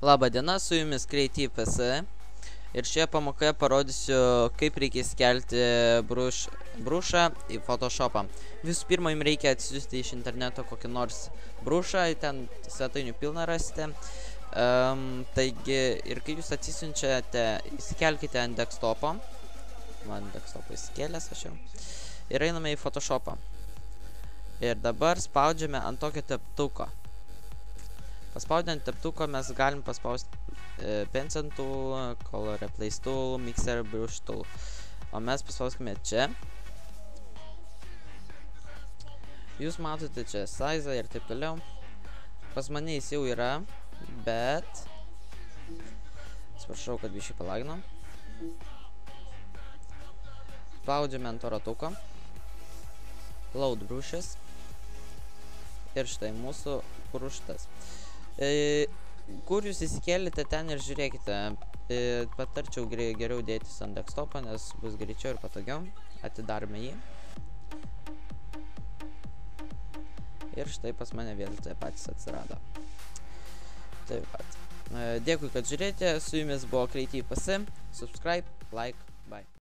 Labą dieną, su jumis Creative PC ir šioje pamokoje parodysiu, kaip reikia įskelti brušą į Photoshopą. Visų pirma, jums reikia atsisiųsti iš interneto kokį nors brušą, ten svetainių pilną rasite. Taigi, ir kai jūs atsisiunčiate, įsikelkite ant desktopo. Man desktopą įsikėlęs aš jau. Ir einame į Photoshopą. Ir dabar spaudžiame ant tokio teptuko. Paspaudę ant teptuko mes galim paspausti Pencil Tool, Color Replace Tool, Mixer, Brush Tool. O mes paspauskime čia. Jūs matote čia size ir taip toliau. Pas mane jis jau yra, bet atsiprašau, kad biškį palagino. Spaudžiame ant to ratuko. Load brushes. Ir štai mūsų bruštas. Kur jūs įsikėlite, ten ir žiūrėkite. Patarčiau geriau dėtis ant desktopą, nes bus greičiau ir patogiau. Atidarome jį. Ir štai pas mane vėl tai patys atsirado. Taip pat. Dėkui, kad žiūrėjote. Su jumis buvo Creative PC. Subscribe, like, bye.